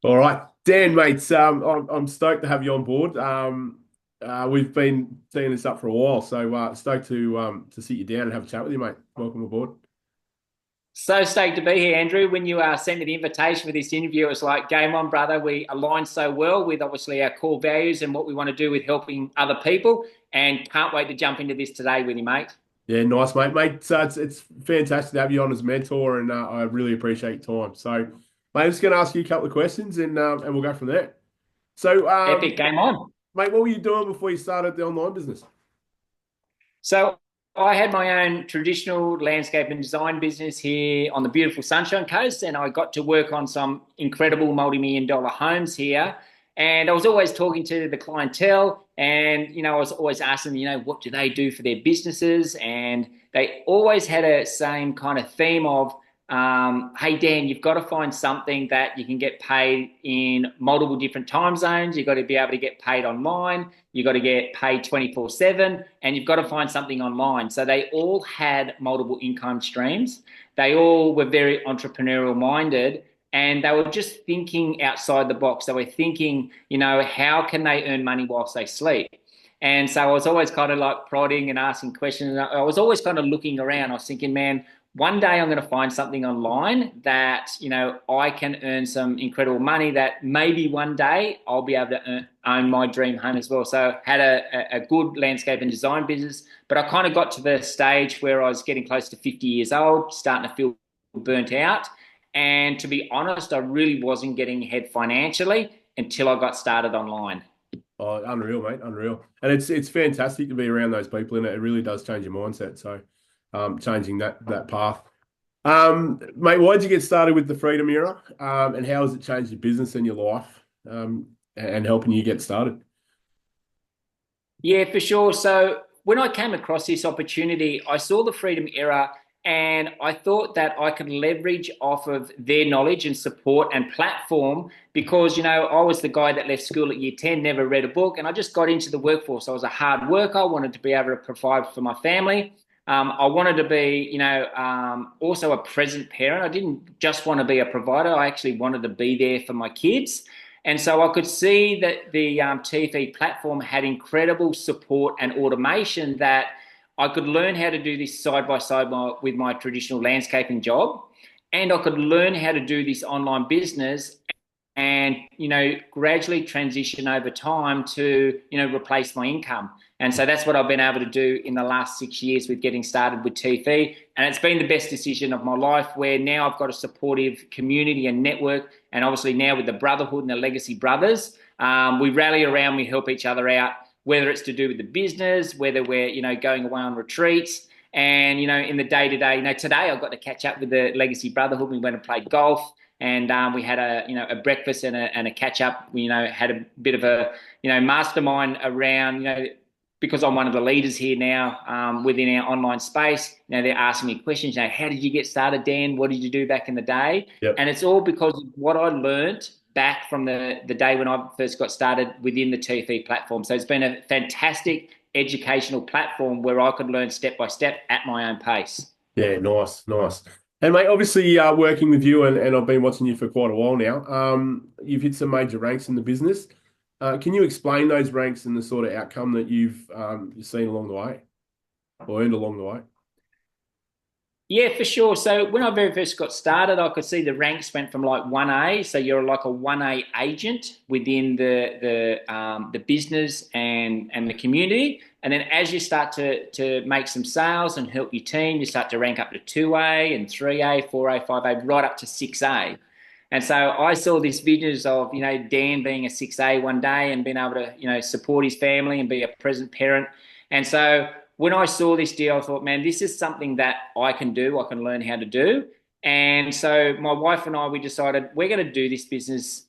All right, Dan, mates. I'm stoked to have you on board. We've been seeing this up for a while, so stoked to sit you down and have a chat with you, mate. Welcome aboard. So stoked to be here, Andrew. When you sent me the invitation for this interview, it was like, game on, brother. We align so well with obviously our core values and what we want to do with helping other people. And can't wait to jump into this today with you, mate. Yeah, nice, mate. Mate, it's fantastic to have you on as a mentor, and I really appreciate your time. So, mate, I'm just going to ask you a couple of questions, and we'll go from there. So, Epic, game on. mate, what were you doing before you started the online business? So I had my own traditional landscape and design business here on the beautiful Sunshine Coast, and I got to work on some incredible multi-million dollar homes here. And I was always talking to the clientele, and I was always asking, what do they do for their businesses? And they always had a same kind of theme of, hey Dan, you've got to find something that you can get paid in multiple different time zones. You've got to be able to get paid online. You've got to get paid 24/7, and you've got to find something online. So they all had multiple income streams. They all were very entrepreneurial minded, and they were just thinking outside the box. They were thinking, how can they earn money whilst they sleep? And so I was always kind of like prodding and asking questions. I was always kind of looking around. I was thinking, man, one day I'm going to find something online that, I can earn some incredible money that maybe one day I'll be able to own my dream home as well. So I had a good landscape and design business, but I kind of got to the stage where I was getting close to 50 years old, starting to feel burnt out. And to be honest, I really wasn't getting ahead financially until I got started online. Oh, unreal, mate, unreal. And it's fantastic to be around those people, and it really does change your mindset. So, changing that path. Mate, why did you get started with the Freedom Era? And how has it changed your business and your life? And helping you get started? Yeah, for sure. So when I came across this opportunity, I saw the Freedom Era and I thought that I could leverage off of their knowledge and support and platform because, I was the guy that left school at year 10, never read a book, and I just got into the workforce. I was a hard worker. I wanted to be able to provide for my family. I wanted to be, also a present parent. I didn't just want to be a provider. I actually wanted to be there for my kids. And so I could see that the TFE platform had incredible support and automation that I could learn how to do this side by side with my traditional landscaping job. And I could learn how to do this online business and gradually transition over time to replace my income. And so that's what I've been able to do in the last 6 years with getting started with TFE. And it's been the best decision of my life, where now I've got a supportive community and network. And obviously now with the brotherhood and the legacy brothers, we rally around, we help each other out, whether it's to do with the business, whether we're going away on retreats. And in the day to day, today I got to catch up with the legacy brotherhood. We went and played golf, and we had a breakfast and a catch up. We had a bit of a mastermind around because I'm one of the leaders here now within our online space. They're asking me questions. How did you get started, Dan? What did you do back in the day? Yep. And it's all because of what I learned back from the day when I first got started within the TFE platform. So it's been a fantastic educational platform where I could learn step by step at my own pace. Yeah, nice, nice. And mate, obviously, working with you, and I've been watching you for quite a while now. You've hit some major ranks in the business. Can you explain those ranks and the sort of outcome that you've seen along the way or earned along the way? Yeah, for sure. So when I very first got started, I could see the ranks went from like 1A. So you're like a 1A agent within the business and the community. And then as you start to make some sales and help your team, you start to rank up to 2A and 3A, 4A, 5A, right up to 6A. And so I saw this visions of, Dan being a 6A one day and being able to, support his family and be a present parent. And so when I saw this deal, I thought, man, this is something that I can do. I can learn how to do. And so my wife and I, we decided we're going to do this business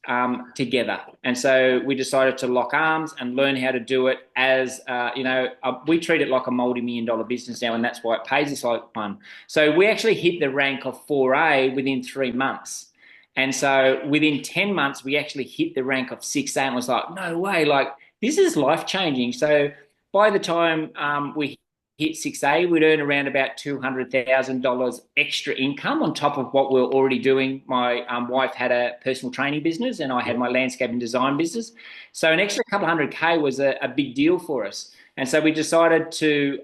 together. And so we decided to lock arms and learn how to do it as, we treat it like a multi-million dollar business now, and that's why it pays us like one. So we actually hit the rank of 4A within 3 months. And so within 10 months, we actually hit the rank of 6A, and was like, no way, like this is life changing. So by the time we hit 6A, we'd earn around about $200,000 extra income on top of what we were already doing. My wife had a personal training business and I had Yep. my landscape and design business. So an extra couple hundred K was a big deal for us. And so we decided to,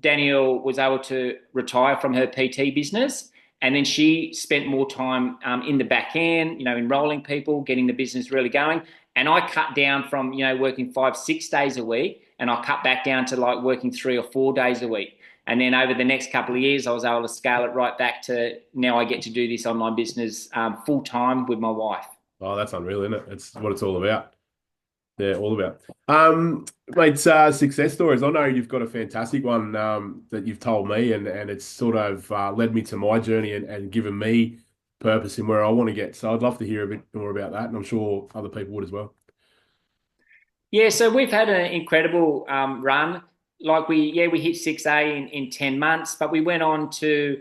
Danielle was able to retire from her PT business. And then she spent more time in the back end, enrolling people, getting the business really going. And I cut down from, working 5, 6 days a week, and I cut back down to like working 3 or 4 days a week. And then over the next couple of years, I was able to scale it right back to now I get to do this online business full time with my wife. Oh, that's unreal, isn't it? It's what it's all about. Yeah, all about. Mate, success stories. I know you've got a fantastic one that you've told me, and it's sort of led me to my journey and given me purpose in where I want to get. So I'd love to hear a bit more about that, and I'm sure other people would as well. Yeah, so we've had an incredible run. Like we hit 6A in 10 months, but we went on to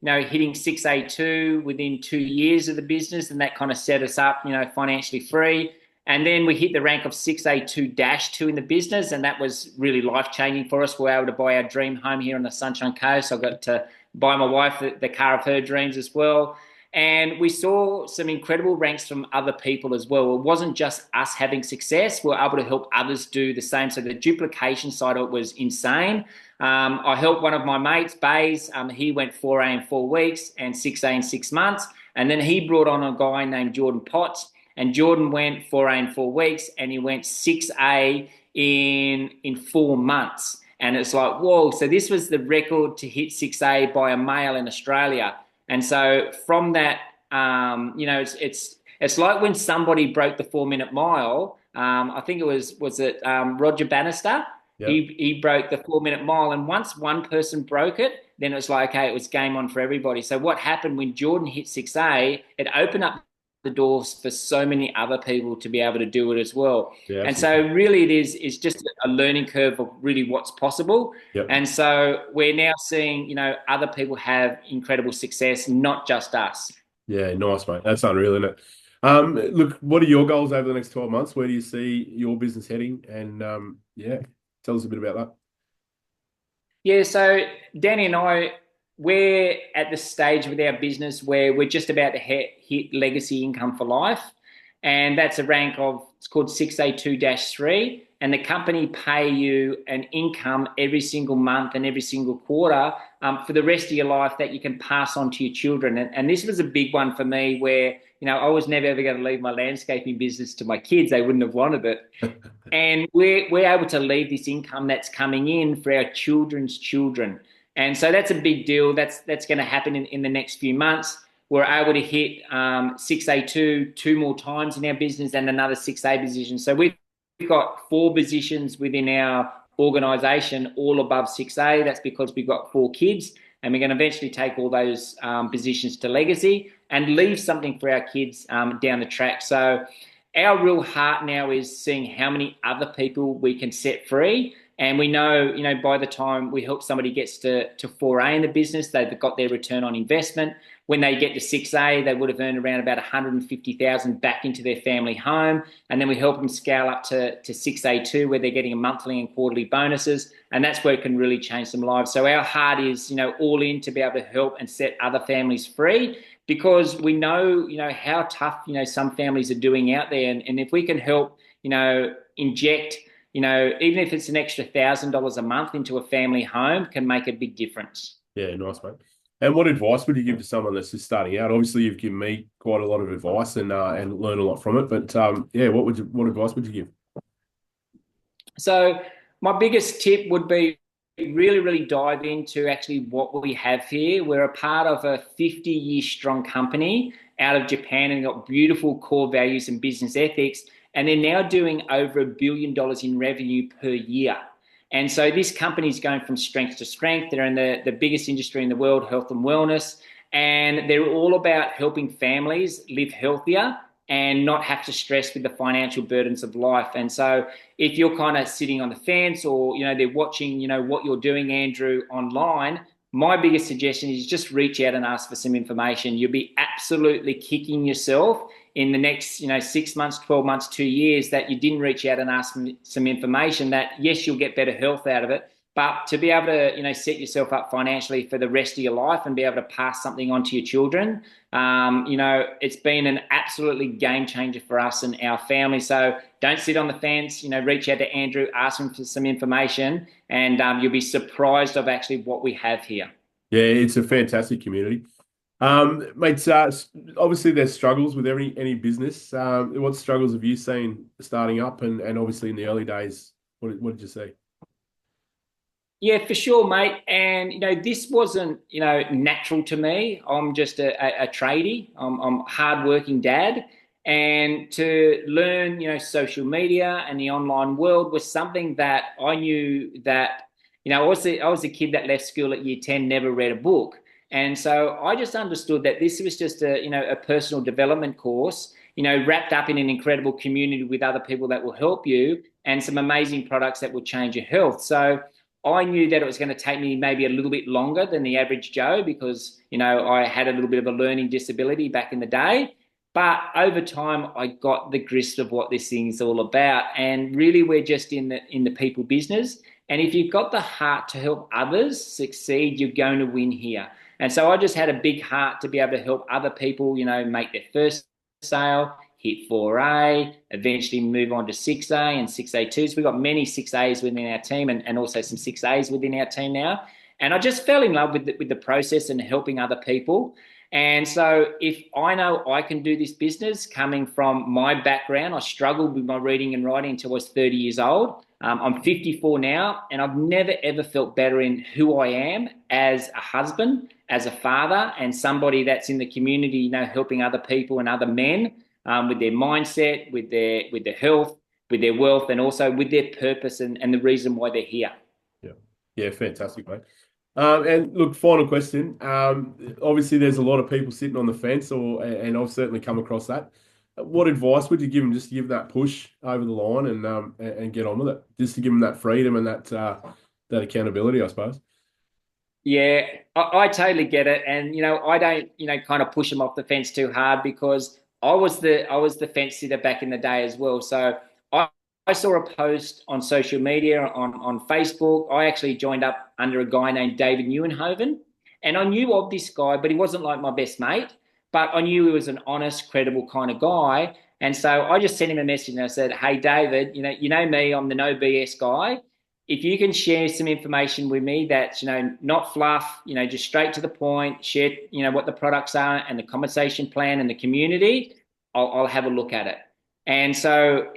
hitting 6A2 within 2 years of the business, and that kind of set us up, financially free. And then we hit the rank of 6A2-2 in the business, and that was really life-changing for us. We were able to buy our dream home here on the Sunshine Coast. I got to buy my wife the car of her dreams as well. And we saw some incredible ranks from other people as well. It wasn't just us having success. We were able to help others do the same. So the duplication side of it was insane. I helped one of my mates, Bays. He went 4A in 4 weeks and 6A in 6 months. And then he brought on a guy named Jordan Potts. And Jordan went 4A in 4 weeks and he went 6A in 4 months. And it's like, whoa. So this was the record to hit 6A by a male in Australia. And so from that, it's like when somebody broke the 4 minute mile. I think it was it Roger Bannister. Yeah. He broke the 4 minute mile, and once one person broke it, then it was like, okay, it was game on for everybody. So what happened when Jordan hit 6A? It opened up the doors for so many other people to be able to do it as well. Yeah, And so absolutely. really it's just a learning curve of really what's possible. Yep. And so we're now seeing, other people have incredible success, not just us. Yeah, nice, mate. That's unreal, isn't it? Look, what are your goals over the next 12 months? Where do you see your business heading? And yeah, tell us a bit about that. Yeah, so Danny and I, we're at the stage with our business where we're just about to hit legacy income for life. And that's a rank of, it's called 6A2-3. And the company pay you an income every single month and every single quarter for the rest of your life that you can pass on to your children. And this was a big one for me where, I was never ever going to leave my landscaping business to my kids. They wouldn't have wanted it. And we're able to leave this income that's coming in for our children's children. And so that's a big deal. That's going to happen in the next few months. We're able to hit 6A2 2 more times in our business and another 6A position. So we've got 4 positions within our organisation, all above 6A. That's because we've got 4 kids, and we're going to eventually take all those positions to legacy and leave something for our kids down the track. So our real heart now is seeing how many other people we can set free. And we know, by the time we help somebody gets to 4A in the business, they've got their return on investment. When they get to 6A, they would have earned around about 150,000 back into their family home. And then we help them scale up to 6A2, where they're getting a monthly and quarterly bonuses. And that's where it can really change some lives. So our heart is, all in to be able to help and set other families free, because we know, how tough, some families are doing out there. And if we can help, inject, even if it's an extra $1,000 a month into a family home, can make a big difference. Yeah, nice, mate. And what advice would you give to someone that's just starting out? Obviously, you've given me quite a lot of advice and learn a lot from it. But yeah, what advice would you give? So my biggest tip would be really, really dive into actually what we have here. We're a part of a 50-year strong company out of Japan and got beautiful core values and business ethics. And they're now doing over $1 billion in revenue per year. And so this company is going from strength to strength. They're in the biggest industry in the world, health and wellness. And they're all about helping families live healthier and not have to stress with the financial burdens of life. And so if you're kind of sitting on the fence, or, they're watching, what you're doing, Andrew, online, my biggest suggestion is just reach out and ask for some information. You'll be absolutely kicking yourself in the next, 6 months, 12 months, 2 years that you didn't reach out and ask some information. That, yes, you'll get better health out of it, But to be able to, set yourself up financially for the rest of your life and be able to pass something on to your children, it's been an absolutely game changer for us and our family. So don't sit on the fence, reach out to Andrew, ask him for some information, and you'll be surprised of actually what we have here. Yeah, it's a fantastic community. Mate, obviously there's struggles with any business. What struggles have you seen starting up and obviously in the early days, what did you see? Yeah, for sure, mate. And this wasn't natural to me. I'm just a tradie. I'm a hardworking dad, and to learn social media and the online world was something that I knew that I was a kid that left school at year 10, never read a book, and so I just understood that this was just a personal development course. Wrapped up in an incredible community with other people that will help you and some amazing products that will change your health. So I knew that it was going to take me maybe a little bit longer than the average Joe because, I had a little bit of a learning disability back in the day. But over time, I got the grist of what this thing's all about. And really, we're just in the people business. And if you've got the heart to help others succeed, you're going to win here. And so I just had a big heart to be able to help other people, make their first sale, hit 4A, eventually move on to 6A and 6A2s. We've got many 6As within our team and also some 6As within our team now. And I just fell in love with the process and helping other people. And so if I know I can do this business coming from my background, I struggled with my reading and writing until I was 30 years old. I'm 54 now, and I've never, ever felt better in who I am as a husband, as a father, and somebody that's in the community, helping other people and other men with their mindset, with their health, with their wealth, and also with their purpose and the reason why they're here. Yeah, yeah, fantastic, mate. And look, final question. Obviously, there's a lot of people sitting on the fence, and I've certainly come across that. What advice would you give them just to give that push over the line and get on with it? Just to give them that freedom and that accountability, I suppose. Yeah, I totally get it, and I don't kind of push them off the fence too hard because I was the fence sitter back in the day as well. So I, I saw a post on social media on Facebook. I actually joined up under a guy named David Neuenhoven, and I knew of this guy, but he wasn't like my best mate. But I knew he was an honest, credible kind of guy, and so I just sent him a message and I said, "Hey, David, you know me, I'm the no BS guy. If you can share some information with me that's not fluff, just straight to the point, share what the products are and the compensation plan and the community, I'll have a look at it." And so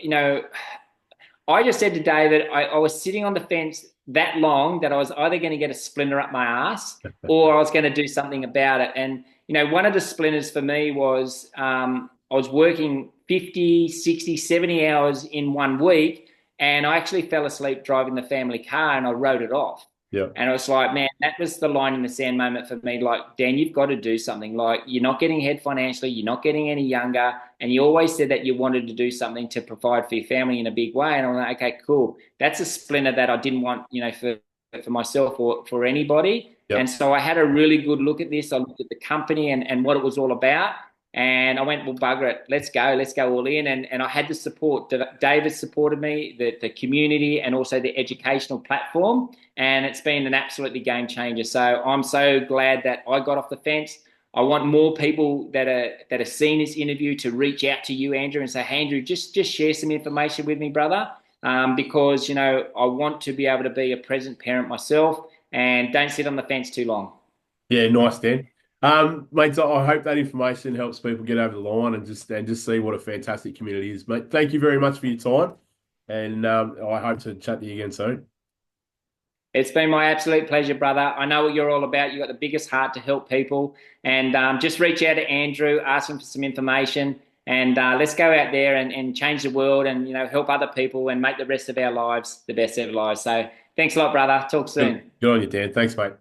I just said to David, I was sitting on the fence that long that I was either going to get a splinter up my ass or I was going to do something about it. And one of the splinters for me was I was working 50, 60, 70 hours in 1 week, and I actually fell asleep driving the family car and I wrote it off. Yeah. And I was like, man, that was the line in the sand moment for me. Like, Dan, you've got to do something. Like, you're not getting ahead financially. You're not getting any younger. And you always said that you wanted to do something to provide for your family in a big way. And I'm like, okay, cool. That's a splinter that I didn't want, for myself or for anybody. Yep. And so I had a really good look at this. I looked at the company and what it was all about. And I went, well, bugger it. Let's go all in. And I had the support. David supported me, the community, and also the educational platform. And it's been an absolutely game changer. So I'm so glad that I got off the fence. I want more people that are seeing this interview to reach out to you, Andrew, and say, hey, Andrew, just share some information with me, brother, because I want to be able to be a present parent myself, and don't sit on the fence too long. Yeah, nice, Dan. Mate, so I hope that information helps people get over the line and just see what a fantastic community is, mate. Thank you very much for your time, and I hope to chat to you again soon. It's been my absolute pleasure, brother. I know what you're all about. You've got the biggest heart to help people. And just reach out to Andrew, ask him for some information, and let's go out there and change the world and, help other people and make the rest of our lives the best ever lives. So thanks a lot, brother. Talk soon. Good on you, Dan. Thanks, mate.